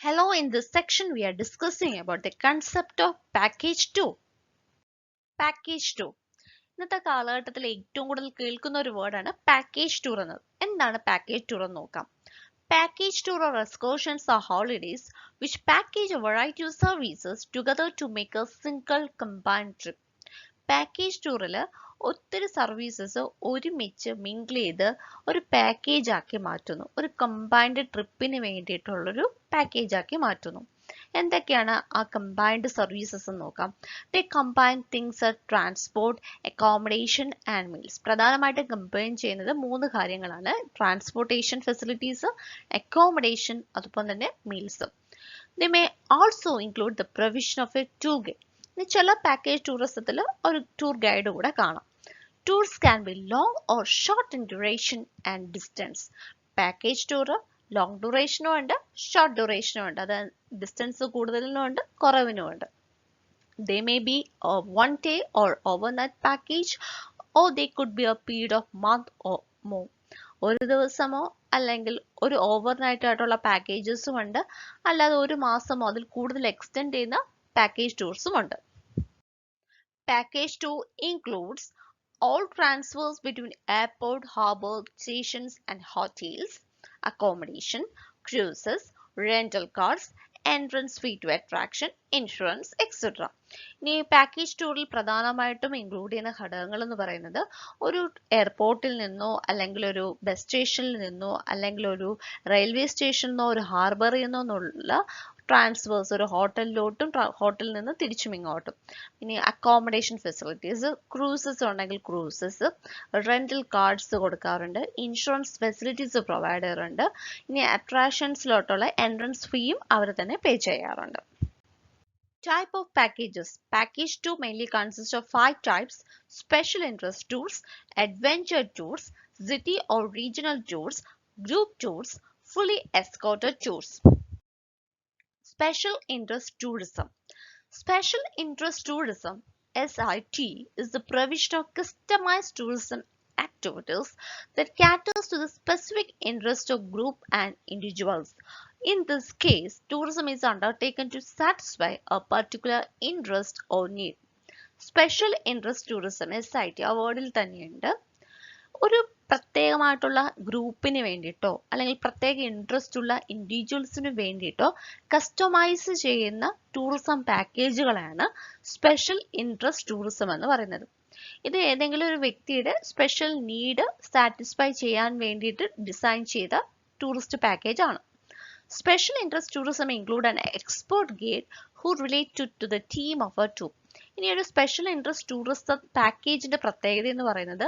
Hello, in this section we are discussing about the concept of package tour. Package tour ഇന്നത്തെ കാലഘട്ടത്തിൽ ഏറ്റവും കൂടുതൽ കേൾക്കുന്ന ഒരു വേർഡാണ് പാക്കേജ് ടൂർ എന്നത്. എന്താണ് പാക്കേജ് ടൂർ എന്ന് നോക്കാം. Package tour or excursions are holidays which package a variety of services together to make a single combined trip. Package ടൂറിൽ ഒത്തിരി സർവീസസ് ഒരുമിച്ച് മിങ്കിൾ ചെയ്ത് ഒരു പാക്കേജ് ആക്കി മാറ്റുന്നു. ഒരു കമ്പൈൻഡ് ട്രിപ്പിന് വേണ്ടിയിട്ടുള്ളൊരു പാക്കേജ് ആക്കി മാറ്റുന്നു. എന്തൊക്കെയാണ് ആ കമ്പൈൻഡ് സർവീസസ് എന്ന് നോക്കാം. They combine things transport, accommodation and meals. പ്രധാനമായിട്ടും കമ്പൈൻ ചെയ്യുന്നത് മൂന്ന് കാര്യങ്ങളാണ്: ട്രാൻസ്പോർട്ടേഷൻ ഫെസിലിറ്റീസ്, അക്കോമഡേഷൻ, അതുപോലെ തന്നെ meals. They may also include the provision of a tour guide. ചില പാക്കേജ് ടൂറിസത്തിൽ ഒരു ടൂർ ഗൈഡ് കൂടെ കാണാം. Tours can be long or short in duration and distance. Package tour long ഡ്യൂറേഷനും ഉണ്ട്, ഷോർട്ട് ഡ്യൂറേഷനും ഉണ്ട്. അത് ഡിസ്റ്റൻസ് കൂടുതലിനും ഉണ്ട്, കുറവിനും ഉണ്ട്. They may be a one day or overnight package or they could be a period of month or more. ഒരു ദിവസമോ അല്ലെങ്കിൽ ഒരു ഓവർനൈറ്റ് ആയിട്ടുള്ള പാക്കേജസും ഉണ്ട്, അല്ലാതെ ഒരു മാസമോ അതിൽ കൂടുതൽ എക്സ്റ്റെൻഡ് ചെയ്യുന്ന പാക്കേജ് ടൂർസും ഉണ്ട്. Package tour includes all transfers between airport, harbor, stations and hotels, accommodation, cruises, rental cars, entrance fee to attraction, insurance, etc. ഇനി പാക്കേജ് ടൂറിൽ പ്രധാനമായിട്ടും ഇൻക്ലൂഡ് ചെയ്യുന്ന ഘടകങ്ങൾ എന്ന് പറയുന്നത് ഒരു എയർപോർട്ടിൽ നിന്നോ അല്ലെങ്കിൽ ഒരു ബസ് സ്റ്റേഷനിൽ നിന്നോ അല്ലെങ്കിൽ ഒരു റെയിൽവേ സ്റ്റേഷനിൽ നിന്നോ ഒരു ഹാർബറിൽ നിന്നുള്ള ട്രാൻസ്ഫേഴ്സ്, ഒരു ഹോട്ടലിലോട്ടും ഹോട്ടലിൽ നിന്ന് തിരിച്ചും ഇങ്ങോട്ടും. ഇനി അക്കോമഡേഷൻ ഫെസിലിറ്റീസ്, ക്രൂസസ് ഉണ്ടെങ്കിൽ ക്രൂസസ്, റെന്റൽ കാർഡ്സ് കൊടുക്കാറുണ്ട്, ഇൻഷുറൻസ് ഫെസിലിറ്റീസ് പ്രൊവൈഡ് ചെയ്യാറുണ്ട്. ഇനി അട്രാക്ഷൻസിലോട്ടുള്ള എൻട്രൻസ് ഫീയും അവർ തന്നെ പേ ചെയ്യാറുണ്ട്. Type of packages. Package tour mainly consists of 5 types: special interest tours, adventure tours, city or regional tours, group tours, fully escorted tours. Special interest tourism. Special interest tourism, SIT, is the provision of customized tourism activities that caters to the specific interest of group and individuals. In this case, tourism is undertaken to satisfy a particular interest or need. Special interest tourism, SIT, ആ വേർഡിൽ തന്നെയുണ്ട്. ഒരു പ്രത്യേകമായിട്ടുള്ള ഗ്രൂപ്പിന് വേണ്ടിയിട്ടോ അല്ലെങ്കിൽ പ്രത്യേക interest ഉള്ള ഇൻഡിവിജ്വൽസിന് വേണ്ടിയിട്ടോ customise ചെയ്യുന്ന tourism പാക്കേജുകളാണ് special interest tourism എന്ന് പറയുന്നത്. ഇത് ഏതെങ്കിലും ഒരു വ്യക്തിയുടെ സ്പെഷ്യൽ നീഡ് സാറ്റിസ്ഫൈ ചെയ്യാൻ വേണ്ടിയിട്ട് ഡിസൈൻ ചെയ്ത ടൂറിസ്റ്റ് പാക്കേജ് ആണ്. Special interest tourism include an expert guide who relate to the theme of a tour. ഇനി ഒരു സ്പെഷ്യൽ ഇൻട്രസ്റ്റ് ടൂറിസം പാക്കേജിന്റെ പ്രത്യേകത എന്ന് പറയുന്നത്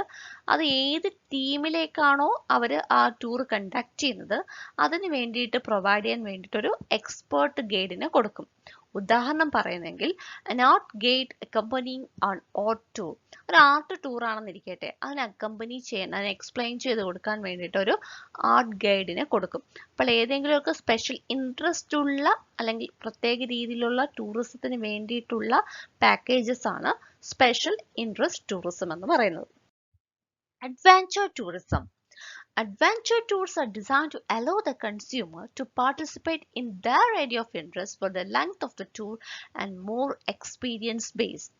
അത് ഏത് തീമിലേക്കാണോ അവർ ആ ടൂർ കണ്ടക്ട് ചെയ്യുന്നത് അതിന് വേണ്ടിയിട്ട് പ്രൊവൈഡ് ചെയ്യാൻ വേണ്ടിയിട്ടൊരു എക്സ്പേർട്ട് ഗൈഡിനെ കൊടുക്കും. ഉദാഹരണം പറയുന്നെങ്കിൽ an art guide accompanying on art tour. ഒരു ആർട്ട് ടൂർ ആണെന്നിരിക്കട്ടെ, അതിനെ അക്കമ്പനി ചെയ്യാൻ, അതിനെ എക്സ്പ്ലെയിൻ ചെയ്ത് കൊടുക്കാൻ വേണ്ടിയിട്ട് ഒരു ആർട്ട് ഗൈഡിനെ കൊടുക്കും. അപ്പോൾ ഏതെങ്കിലുമൊക്കെ സ്പെഷ്യൽ ഇൻട്രസ്റ്റ് ഉള്ള അല്ലെങ്കിൽ പ്രത്യേക രീതിയിലുള്ള ടൂറിസത്തിന് വേണ്ടിയിട്ടുള്ള പാക്കേജസ് ആണ് സ്പെഷ്യൽ ഇൻട്രസ്റ്റ് ടൂറിസം എന്ന് പറയുന്നത്. Adventure tourism. Adventure tours are designed to allow the consumer to participate in their area of interest for the length of the tour and more experience based.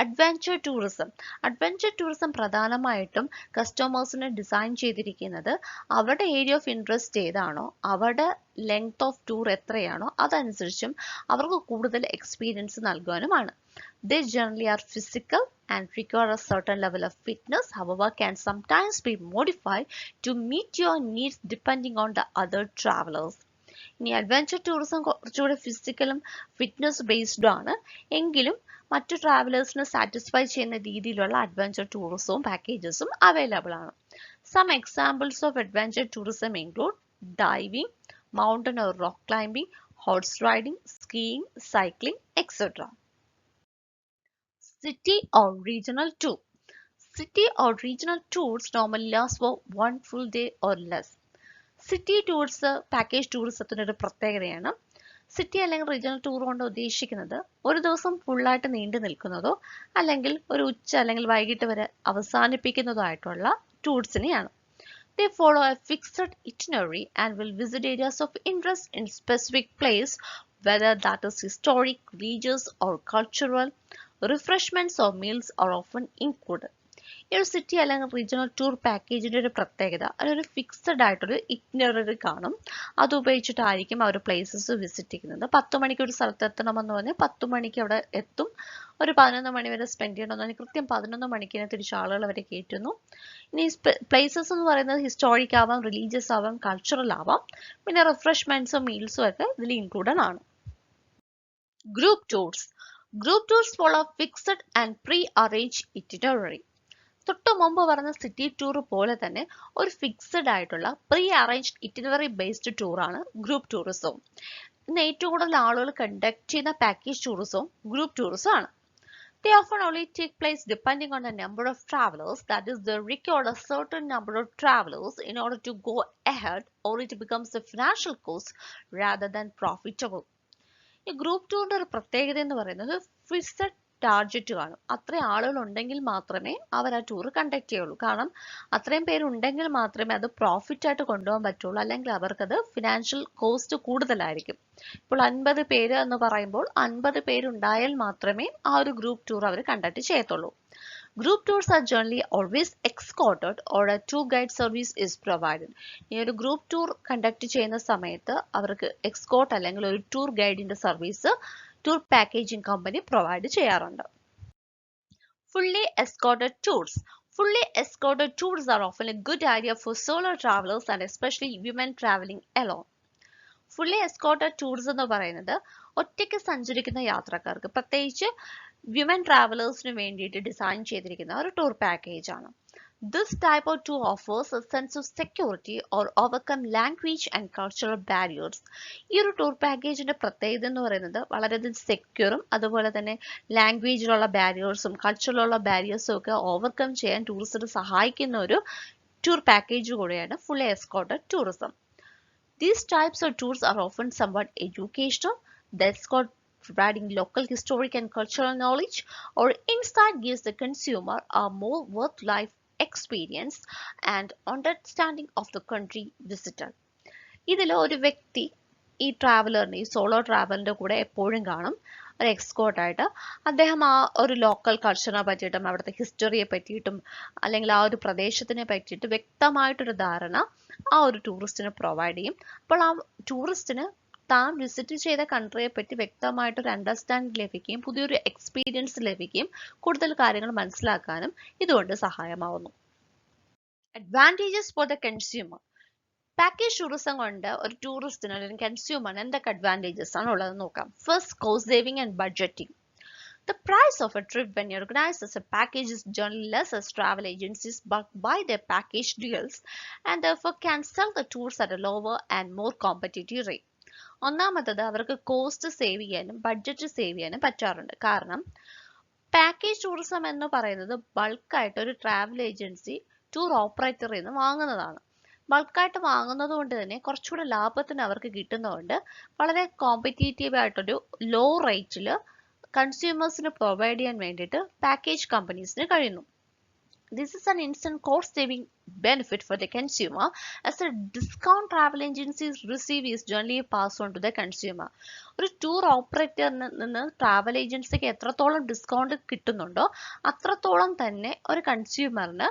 Adventure tourism പ്രധാനമായിട്ടും കസ്റ്റമേഴ്സിന് design ചെയ്തിരിക്കുന്നത് അവരുടെ area of interest ഏതാണോ, അവരുടെ length of tour എത്രയാണോ അതനുസരിച്ചും അവർക്ക് കൂടുതൽ experience നൽകാനുമാണ്. They generally are physical and require a certain level of fitness, however can sometimes be modified to meet your needs depending on the other travelers. ഇനി adventure tourism കുറച്ചുകൂടി ഫിസിക്കലും fitness based ആണ്, എങ്കിലും മറ്റു ട്രാവലേഴ്സിന് satisfy ചെയ്യുന്ന രീതിയിലുള്ള adventure ടൂറിസവും പാക്കേജസും available ആണ്. Some examples of adventure tourism include diving, mountain or rock climbing, horse riding, skiing, cycling, etcetera. City or regional tour. City or regional tours normally last for one full day or less. City tours package ടൂറിസത്തിന് ഒരു പ്രത്യേകതയാണ്. City അല്ലെങ്കിൽ regional tour കൊണ്ട് ഉദ്ദേശിക്കുന്നത് ഒരു ദിവസം ഫുള്ളായിട്ട് നീണ്ടു നിൽക്കുന്നതോ അല്ലെങ്കിൽ ഒരു ഉച്ച അല്ലെങ്കിൽ വൈകിട്ട് വരെ അവസാനിപ്പിക്കുന്നതോ ആയിട്ടുള്ള ടൂർസിനെയാണ്. They follow a fixed itinerary and will visit areas of interest in specific place, whether that is historic, religious, or cultural. Refreshments or meals are often included. ഈ ഒരു സിറ്റി അല്ലെങ്കിൽ റീജിയണൽ ടൂർ പാക്കേജിന്റെ ഒരു പ്രത്യേകത അതൊരു ഫിക്സഡ് ആയിട്ടൊരു ഇറ്റിനററി കാണും. അത് ഉപയോഗിച്ചിട്ടായിരിക്കും അവർ പ്ലേസസ് വിസിറ്റ് ചെയ്യുന്നത്. 10 മണിക്ക് ഒരു സ്ഥലത്ത് എത്തണമെന്ന് പറഞ്ഞാൽ 10 മണിക്ക് അവിടെ എത്തും. ഒരു 11 മണി വരെ സ്പെൻഡ് ചെയ്യണമെന്ന് പറഞ്ഞാൽ കൃത്യം 11 മണിക്കിനെ തിരിച്ച് ആളുകൾ അവരെ കയറ്റുന്നു. ഇനി പ്ലേസസ് എന്ന് പറയുന്നത് ഹിസ്റ്റോറിക് ആവാം, റിലീജിയസ് ആവാം, കൾച്ചറൽ ആവാം. പിന്നെ റിഫ്രഷ്മെന്റ്സും മീൽസും ഒക്കെ ഇതിൽ ഇൻക്ലൂഡഡ് ആണ്. Group tours. Group tours follow fixed and pre arrange itinerary. തൊട്ട് മുമ്പ് പറഞ്ഞ സിറ്റി ടൂർ പോലെ തന്നെ ഒരു ഫിക്സഡ് ആയിട്ടുള്ള പ്രീ അറേഞ്ച്ഡ് ഇറ്റിനറി ബേസ്ഡ് ടൂറാണ് ഗ്രൂപ്പ് ടൂറിസവും. ഇന്ന് ഏറ്റവും കൂടുതൽ ആളുകൾ കണ്ടക്ട് ചെയ്യുന്ന പാക്കേജ് ടൂറിസവും ഗ്രൂപ്പ് ടൂറിസം ആണ്. They often only take place depending on the number of travelers, that is, they record a certain number of travelers in order to go ahead, or it becomes a financial cost rather than profitable. ഈ group ടൂറിന്റെ ഒരു പ്രത്യേകത എന്ന് പറയുന്നത് fixed target കാണും. അത്രയും ആളുകൾ ഉണ്ടെങ്കിൽ മാത്രമേ അവർ ആ ടൂർ കണ്ടക്ട് ചെയ്യുള്ളൂ. കാരണം അത്രയും പേരുണ്ടെങ്കിൽ മാത്രമേ അത് പ്രോഫിറ്റ് ആയിട്ട് കൊണ്ടുപോകാൻ പറ്റുള്ളൂ, അല്ലെങ്കിൽ അവർക്കത് ഫിനാൻഷ്യൽ കോസ്റ്റ് കൂടുതലായിരിക്കും. ഇപ്പോൾ 50 പേര് എന്ന് പറയുമ്പോൾ 50 പേരുണ്ടായാൽ മാത്രമേ ആ ഒരു ഗ്രൂപ്പ് ടൂർ അവർ കണ്ടക്ട് ചെയ്യത്തുള്ളൂ. Group tours are generally always escorted or a tour guide service is provided. ഈ ഒരു ഗ്രൂപ്പ് ടൂർ കണ്ടക്ട് ചെയ്യുന്ന സമയത്ത് അവർക്ക് എക്സ്കോർട്ട് അല്ലെങ്കിൽ ഒരു ടൂർ ഗൈഡിന്റെ service tour packaging company provide ചെയ്യാറുണ്ട്. Fully escorted tours. Fully escorted tours are often a good idea for solo travelers and especially women traveling alone. Fully escorted tours എന്ന് പറയുന്നത് ഒറ്റയ്ക്ക് സഞ്ചരിക്കുന്ന യാത്രക്കാർക്ക്, പ്രത്യേകിച്ച് വിമൻ ട്രാവലേഴ്സിന് വേണ്ടിയിട്ട് ഡിസൈൻ ചെയ്തിരിക്കുന്ന ഒരു ടൂർ പാക്കേജ് ആണ്. This type of tour offers A sense of security or overcome language and cultural barriers. ഈ ഒരു ടൂർ പാക്കേജിന്റെ പ്രത്യേകത എന്ന് പറയുന്നത് വളരെയധികം സെക്യൂറും അതുപോലെ തന്നെ ലാംഗ്വേജിലുള്ള ബാരിയേഴ്സും കൾച്ചറിലുള്ള ബാരിയേഴ്സും ഒക്കെ ഓവർകം ചെയ്യാൻ ടൂറിസ്റ്റിന് സഹായിക്കുന്ന ഒരു ടൂർ പാക്കേജ് കൂടിയാണ് fully escorted tourism. These types of tours are often somewhat educational. The escort providing local historic and cultural knowledge or insight gives the consumer a more worth life experience and understanding of the country visited. ഇതിൽ ഒരു വ്യക്തി ഈ ട്രാവലറിന്, ഈ solo ട്രാവലിന്റെ കൂടെ എപ്പോഴും കാണും ഒരു എക്സ്കോർട്ടായിട്ട്. അദ്ദേഹം ആ ഒരു ലോക്കൽ കൾച്ചറിനെ പറ്റിയിട്ടും അവിടുത്തെ ഹിസ്റ്ററിയെ പറ്റിയിട്ടും അല്ലെങ്കിൽ ആ ഒരു പ്രദേശത്തിനെ പറ്റിയിട്ട് വ്യക്തമായിട്ടൊരു ധാരണ ആ ഒരു ടൂറിസ്റ്റിന് പ്രൊവൈഡ് ചെയ്യും. അപ്പോൾ ആ ടൂറിസ്റ്റിന് താൻ വിസിറ്റ് ചെയ്ത കൺട്രിയെ പറ്റി വ്യക്തമായിട്ടൊരു അണ്ടർസ്റ്റാൻഡിങ് ലഭിക്കുകയും പുതിയൊരു എക്സ്പീരിയൻസ് ലഭിക്കുകയും കൂടുതൽ കാര്യങ്ങൾ മനസ്സിലാക്കാനും ഇതുകൊണ്ട് സഹായമാവുന്നു. Advantages for the consumer. Package tourism കൊണ്ട് ഒരു ടൂറിസ്റ്റിന് അല്ലെങ്കിൽ കൺസ്യൂമറിന് എന്തൊക്കെ അഡ്വാൻറ്റേജസ് ആണ് ഉള്ളത് നോക്കാം. First, cost saving and budgeting. The price of a trip when organized as a package is generally less as travel agencies buy their package deals and therefore can sell the tours at a lower and more competitive rate. ഒന്നാമത്തത് അവർക്ക് cost save ചെയ്യാനും budget save ചെയ്യാനും പറ്റാറുണ്ട്. കാരണം package tourism എന്ന് പറയുന്നത് ബൾക്കായിട്ട് ഒരു ട്രാവൽ ഏജൻസി ടൂർ ഓപ്പറേറ്ററിൽ നിന്ന് വാങ്ങുന്നതാണ്. ബൾക്കായിട്ട് വാങ്ങുന്നത് കൊണ്ട് തന്നെ കുറച്ചുകൂടെ ലാഭത്തിന് അവർക്ക് കിട്ടുന്നതുകൊണ്ട് വളരെ കോമ്പറ്റീറ്റീവ് ആയിട്ടൊരു ലോ റേറ്റിൽ കൺസ്യൂമേഴ്സിന് പ്രൊവൈഡ് ചെയ്യാൻ വേണ്ടിയിട്ട് പാക്കേജ് കമ്പനീസിന് കഴിയുന്നു. This is an instant cost saving benefit for the consumer as a discount travel agencies receive is generally passed on to the consumer. ഒരു ടൂർ ഓപ്പറേറ്ററിൽ നിന്ന് ട്രാവൽ ഏജൻസിക്ക് എത്രത്തോളം ഡിസ്കൗണ്ട് കിട്ടുന്നുണ്ടോ അത്രത്തോളം തന്നെ ഒരു കൺസ്യൂമറിന്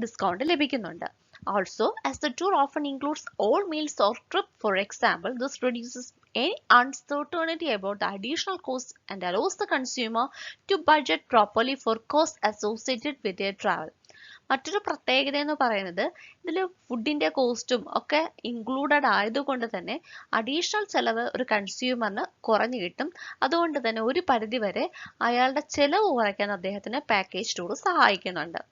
ഡിസ്കൗണ്ട് ലഭിക്കുന്നുണ്ട്. Also, as the tour often includes all meals or trip, for example, this reduces any uncertainty about the additional cost and allows the consumer to budget properly for costs associated with their travel. മറ്റൊരു പ്രത്യേകത എന്ന് പറയുന്നത് ഇതിൽ ഫുഡിന്റെ കോസ്റ്റും ഒക്കെ included ആയതുകൊണ്ട് തന്നെ അഡീഷണൽ ചെലവ് ഒരു കൺസ്യൂമറിന് കുറഞ്ഞു കിട്ടും. അതുകൊണ്ട് തന്നെ ഒരു പരിധി വരെ അയാളുടെ ചെലവ് കുറയ്ക്കാൻ അദ്ദേഹത്തിന് പാക്കേജ് ടൂർ സഹായിക്കുന്നുണ്ട്.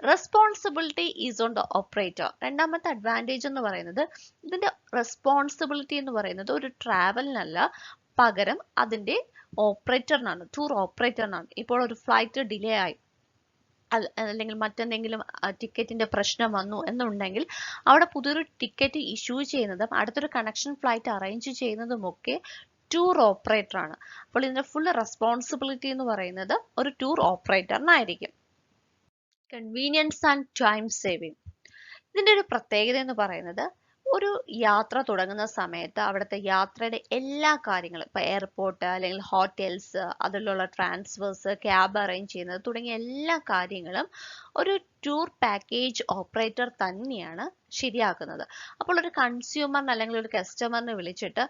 Responsibility is on the operator. രണ്ടാമത്തെ അഡ്വാൻറ്റേജ് എന്ന് പറയുന്നത് ഇതിന്റെ റെസ്പോൺസിബിലിറ്റി എന്ന് പറയുന്നത് ഒരു ട്രാവലിനല്ല, പകരം അതിന്റെ ഓപ്പറേറ്ററിനാണ്, ടൂർ ഓപ്പറേറ്ററിനാണ്. ഇപ്പോൾ ഒരു ഫ്ലൈറ്റ് ഡിലേ ആയി അല്ലെങ്കിൽ മറ്റെന്തെങ്കിലും ടിക്കറ്റിന്റെ പ്രശ്നം വന്നു എന്നുണ്ടെങ്കിൽ അവിടെ പുതിയൊരു ടിക്കറ്റ് ഇഷ്യൂ ചെയ്യുന്നതും അടുത്തൊരു കണക്ഷൻ ഫ്ലൈറ്റ് അറേഞ്ച് ചെയ്യുന്നതുമൊക്കെ ടൂർ ഓപ്പറേറ്ററാണ്. അപ്പോൾ ഇതിന്റെ ഫുൾ റെസ്പോൺസിബിലിറ്റി എന്ന് പറയുന്നത് ഒരു tour ഓപ്പറേറ്ററിനായിരിക്കും. Convenience and time saving. ഇതിന്റെ ഒരു പ്രത്യേകത എന്ന് പറയുന്നത് ഒരു യാത്ര തുടങ്ങുന്ന സമയത്ത് അവിടുത്തെ യാത്രയുടെ എല്ലാ കാര്യങ്ങളും ഇപ്പൊ എയർപോർട്ട് അല്ലെങ്കിൽ ഹോട്ടൽസ് അതിലുള്ള ട്രാൻസ്ഫേഴ്സ് ക്യാബ് അറേഞ്ച് ചെയ്യുന്നത് തുടങ്ങിയ എല്ലാ കാര്യങ്ങളും ഒരു ടൂർ പാക്കേജ് ഓപ്പറേറ്റർ തന്നെയാണ് ശരിയാക്കുന്നത്. അപ്പോൾ ഒരു കൺസ്യൂമറിന് അല്ലെങ്കിൽ ഒരു കസ്റ്റമറിനെ വിളിച്ചിട്ട്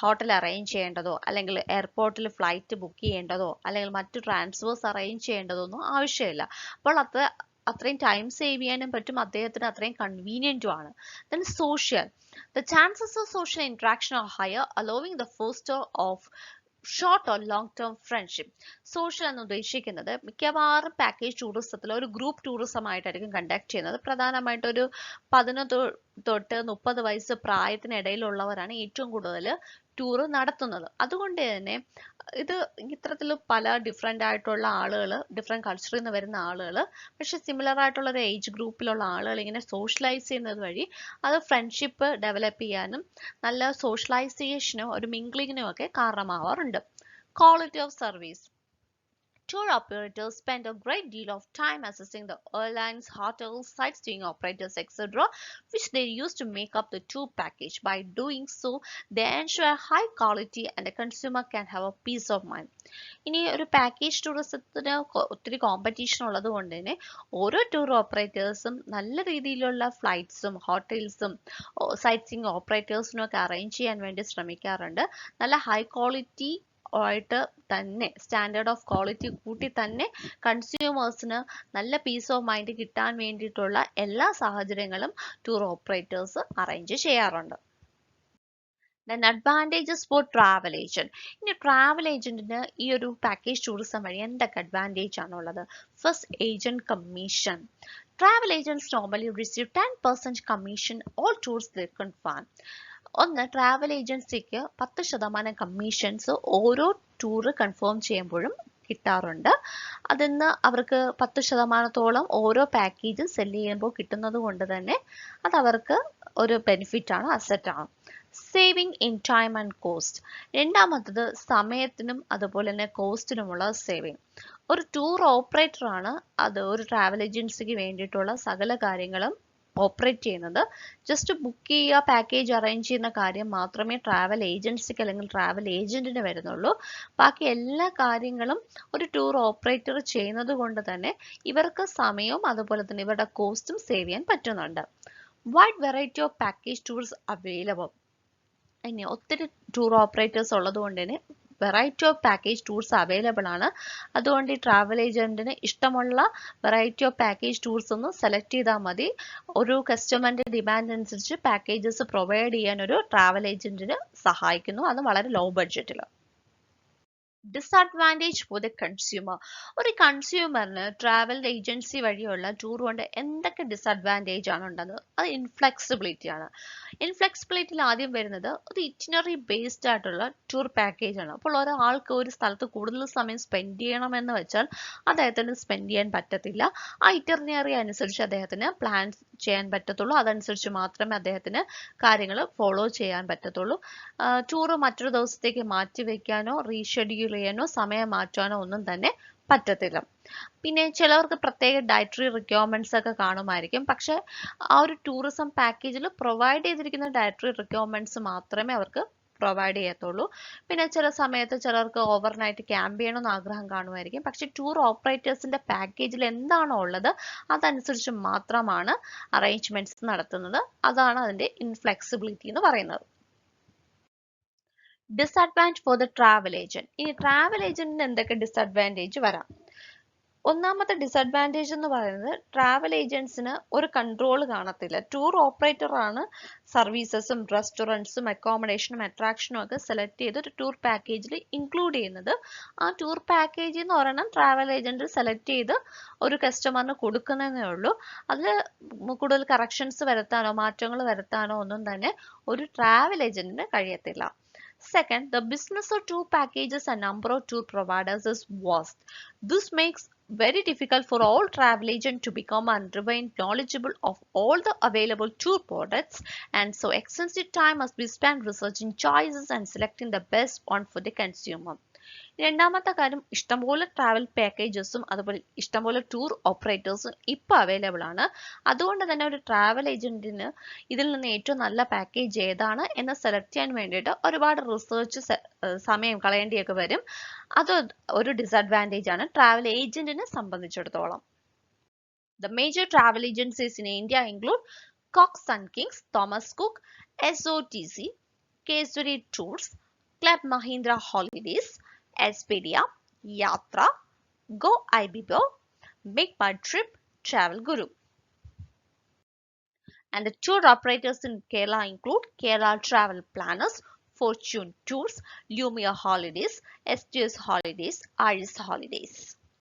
ഹോട്ടൽ അറേഞ്ച് ചെയ്യേണ്ടതോ അല്ലെങ്കിൽ എയർപോർട്ടിൽ ഫ്ലൈറ്റ് ബുക്ക് ചെയ്യേണ്ടതോ അല്ലെങ്കിൽ മറ്റു ട്രാൻസ്ഫേഴ്സ് അറേഞ്ച് ചെയ്യേണ്ടതോ ഒന്നും ആവശ്യമില്ല. അപ്പോൾ അത്രയും ടൈം സേവ് ചെയ്യാനും പറ്റും, അദ്ദേഹത്തിന് അത്രയും കൺവീനിയന്റും ആണ്. Then social. The chances of social interaction are higher, allowing the foster of short or long term friendship. Social എന്ന് ഉദ്ദേശിക്കുന്നത് മിക്കവാറും പാക്കേജ് ടൂറിസത്തിൽ ഒരു ഗ്രൂപ്പ് ടൂറിസം ആയിട്ടായിരിക്കും കണ്ടക്ട് ചെയ്യുന്നത്. പ്രധാനമായിട്ട് ഒരു 11 തൊട്ട് 30 വയസ്സ് പ്രായത്തിനിടയിലുള്ളവരാണ് ഏറ്റവും കൂടുതൽ ടൂർ നടത്തുന്നത്. അതുകൊണ്ട് തന്നെ ഇത് ഇത്തരത്തിൽ പല ഡിഫറെൻ്റ് ആയിട്ടുള്ള ആളുകൾ, ഡിഫറെൻറ്റ് കൾച്ചറിൽ നിന്ന് വരുന്ന ആളുകൾ, പക്ഷെ സിമിലർ ആയിട്ടുള്ള ഒരു ഏജ് ഗ്രൂപ്പിലുള്ള ആളുകൾ ഇങ്ങനെ സോഷ്യലൈസ് ചെയ്യുന്നത് വഴി അത് ഫ്രണ്ട്ഷിപ്പ് ഡെവലപ്പ് ചെയ്യാനും നല്ല സോഷ്യലൈസേഷനും ഒരു മിംഗ്ലിങ്ങിനും ഒക്കെ കാരണമാവാറുണ്ട്. Quality of service. Tour operators spend a great deal of time assessing the airlines, hotels, sightseeing operators, etc., which they use to make up the tour package. By doing so, they ensure high quality and the consumer can have a peace of mind. ഇനി ഒരു package ടൂറിസത്തിന് ഒത്തിരി competition ഉള്ളത് കൊണ്ട് തന്നെ ഓരോ tour ഓപ്പറേറ്റേഴ്സും നല്ല രീതിയിലുള്ള ഫ്ലൈറ്റ്സും ഹോട്ടൽസും സൈറ്റ് സീയിങ് ഓപ്പറേറ്റേഴ്സിനും ഒക്കെ അറേഞ്ച് ചെയ്യാൻ വേണ്ടി ശ്രമിക്കാറുണ്ട്. നല്ല ഹൈ ക്വാളിറ്റി ആയിട്ട് തന്നെ, സ്റ്റാൻഡേർഡ് ഓഫ് ക്വാളിറ്റി കൂട്ടി തന്നെ കൺസ്യൂമേഴ്സിന് നല്ല പീസ് ഓഫ് മൈൻഡ് കിട്ടാൻ വേണ്ടിയിട്ടുള്ള എല്ലാ സാഹചര്യങ്ങളും ടൂർ ഓപ്പറേറ്റേഴ്സ് അറേഞ്ച് ചെയ്യാറുണ്ട്. Then advantages for travel agent. ഇനി ട്രാവൽ ഏജന്റിന് ഈ ഒരു പാക്കേജ് ടൂറിസം വഴി എന്തൊക്കെ അഡ്വാൻറ്റേജ് ആണുള്ളത്? First, agent commission. Travel agents normally receive 10% commission all tours they confirm. ഒന്ന്, ട്രാവൽ ഏജൻസിക്ക് 10% കമ്മീഷൻസ് ഓരോ ടൂർ കൺഫേം ചെയ്യുമ്പോഴും കിട്ടാറുണ്ട്. അതിന്ന് അവർക്ക് 10%-ഓളം ഓരോ പാക്കേജ് സെല് ചെയ്യുമ്പോൾ കിട്ടുന്നത് കൊണ്ട് തന്നെ അത് അവർക്ക് ഒരു ബെനിഫിറ്റ് ആണ്, അസറ്റ് ആണ്. Saving in time and cost. രണ്ടാമത്തത് സമയത്തിനും അതുപോലെ തന്നെ കോസ്റ്റിനുമുള്ള സേവിങ്. ഒരു ടൂർ ഓപ്പറേറ്റർ ആണ് അത് ഒരു ട്രാവൽ ഏജൻസിക്ക് വേണ്ടിയിട്ടുള്ള സകല കാര്യങ്ങളും ഓപ്പറേറ്റ് ചെയ്യുന്നത്. ജസ്റ്റ് ബുക്ക് ചെയ്യുക, പാക്കേജ് അറേഞ്ച് ചെയ്യുന്ന കാര്യം മാത്രമേ ട്രാവൽ ഏജൻസിക്ക് അല്ലെങ്കിൽ ട്രാവൽ ഏജന്റിന് വരുന്നുള്ളൂ. ബാക്കി എല്ലാ കാര്യങ്ങളും ഒരു ടൂർ ഓപ്പറേറ്റർ ചെയ്യുന്നത് കൊണ്ട് തന്നെ ഇവർക്ക് സമയവും അതുപോലെ തന്നെ ഇവരുടെ കോസ്റ്റും സേവ് ചെയ്യാൻ പറ്റുന്നുണ്ട്. Wide variety of package tours available. ഇനി ഒത്തിരി ടൂർ ഓപ്പറേറ്റേഴ്സ് ഉള്ളത് കൊണ്ട് തന്നെ variety of package tours available ആണ്. അതുകൊണ്ട് ഈ ട്രാവൽ ഏജന്റിന് ഇഷ്ടമുള്ള വെറൈറ്റി ഓഫ് പാക്കേജ് ടൂർസ് ഒന്ന് സെലക്ട് ചെയ്താൽ മതി. ഒരു കസ്റ്റമറിന്റെ ഡിമാൻഡ് അനുസരിച്ച് പാക്കേജസ് പ്രൊവൈഡ് ചെയ്യാൻ ഒരു ട്രാവൽ ഏജന്റിന് സഹായിക്കുന്നു, അത് വളരെ ലോ ബഡ്ജറ്റിൽ. Disadvantage four the consumer. ഒരു കൺസ്യൂമറിന് ട്രാവൽ ഏജൻസി വഴിയുള്ള ടൂർ കൊണ്ട് എന്തൊക്കെ ഡിസഡ്വാൻറ്റേജ് ആണ് ഉള്ളത്? അത് ഇൻഫ്ലെക്സിബിലിറ്റി ആണ്. ഇൻഫ്ലെക്സിബിലിറ്റിയിൽ ആദ്യം വരുന്നത് ഒരു ഇറ്റിനറി ബേസ്ഡ് ആയിട്ടുള്ള ടൂർ പാക്കേജ് ആണ്. അപ്പോൾ ഒരാൾക്ക് ഒരു സ്ഥലത്ത് കൂടുതൽ സമയം സ്പെൻഡ് ചെയ്യണമെന്ന് വെച്ചാൽ അദ്ദേഹത്തിന് സ്പെൻഡ് ചെയ്യാൻ പറ്റത്തില്ല. ആ ഇറ്റിനറി അനുസരിച്ച് അദ്ദേഹത്തിന് പ്ലാൻ ചെയ്യാൻ പറ്റത്തുള്ളൂ. അതനുസരിച്ച് മാത്രമേ അദ്ദേഹത്തിന് കാര്യങ്ങൾ ഫോളോ ചെയ്യാൻ പറ്റത്തുള്ളൂ. ടൂർ മറ്റൊരു ദിവസത്തേക്ക് മാറ്റി വെക്കാനോ റീഷെഡ്യൂൾ ചെയ്യാനോ സമയം മാറ്റാനോ ഒന്നും തന്നെ പറ്റത്തില്ല. പിന്നെ ചിലവർക്ക് പ്രത്യേക ഡയറ്ററി റിക്വയർമെന്റ്സ് ഒക്കെ കാണുമായിരിക്കും. പക്ഷെ ആ ഒരു ടൂറിസം പാക്കേജിൽ പ്രൊവൈഡ് ചെയ്തിരിക്കുന്ന ഡയറ്ററി റിക്വയർമെന്റ്സ് മാത്രമേ അവർക്ക് പ്രൊവൈഡ് ചെയ്യത്തുള്ളൂ. പിന്നെ ചില സമയത്ത് ചിലർക്ക് ഓവർനൈറ്റ് ക്യാമ്പ് ചെയ്യണമെന്ന് ആഗ്രഹം കാണുമായിരിക്കും. പക്ഷെ ടൂർ ഓപ്പറേറ്റേഴ്സിന്റെ പാക്കേജിൽ എന്താണോ ഉള്ളത് അതനുസരിച്ച് മാത്രമാണ് അറേഞ്ച്മെന്റ്സ് നടത്തുന്നത്. അതാണ് അതിന്റെ ഇൻഫ്ലെക്സിബിലിറ്റി എന്ന് പറയുന്നത്. Disadvantage for the travel agent. ഇനി ട്രാവൽ ഏജന്റിന് എന്തൊക്കെ ഡിസഡ്വാൻറ്റേജ് വരാം? ഒന്നാമത്തെ ഡിസഡ്വാൻറ്റേജ് എന്ന് പറയുന്നത് ട്രാവൽ ഏജൻസിന് ഒരു കൺട്രോൾ കാണത്തില്ല. ടൂർ ഓപ്പറേറ്റർ ആണ് സർവീസസും റെസ്റ്റോറൻറ്റ്സും അക്കോമഡേഷനും അട്രാക്ഷനും ഒക്കെ സെലക്ട് ചെയ്ത് ഒരു ടൂർ പാക്കേജിൽ ഇൻക്ലൂഡ് ചെയ്യുന്നത്. ആ ടൂർ പാക്കേജിൽ നിന്ന് ഒരെണ്ണം ട്രാവൽ ഏജന്റ് സെലക്ട് ചെയ്ത് ഒരു കസ്റ്റമറിന് കൊടുക്കുന്നതേ ഉള്ളൂ. അതിൽ കൂടുതൽ കറക്ഷൻസ് വരുത്താനോ മാറ്റങ്ങൾ വരുത്താനോ ഒന്നും തന്നെ ഒരു ട്രാവൽ ഏജന്റിന് കഴിയത്തില്ല. Second, the business of tour packages and number of tour providers is vast. This makes very difficult for all travel agents to become and remain knowledgeable of all the available tour products, and so extensive time must be spent researching choices and selecting the best one for the consumer. രണ്ടാമത്തെ കാര്യം, ഇഷ്ടംപോലെ travel പാക്കേജസും അതുപോലെ ഇഷ്ടംപോലെ tour ഓപ്പറേറ്റേഴ്സും ഇപ്പോൾ available ആണ്. അതുകൊണ്ട് തന്നെ ഒരു ട്രാവൽ ഏജന്റിന് ഇതിൽ നിന്ന് ഏറ്റവും നല്ല പാക്കേജ് ഏതാണ് എന്ന് സെലക്ട് ചെയ്യാൻ വേണ്ടിയിട്ട് ഒരുപാട് റിസർച്ച് സമയം കളയേണ്ടിയൊക്കെ വരും. അത് ഒരു ഡിസഡ്വാൻറ്റേജ് ആണ് ട്രാവൽ ഏജന്റിനെ സംബന്ധിച്ചിടത്തോളം. The major travel agencies in India include Cox and Kings, Thomas Cook, SOTC, Kesari Tours, Club Mahindra Holidays, Expedia, Yatra, Go Ibibo, Big Bud Trip, Travel Guru. And the tour operators in Kerala include Kerala Travel Planners, Fortune Tours, Lumia Holidays, STS Holidays, Iris Holidays.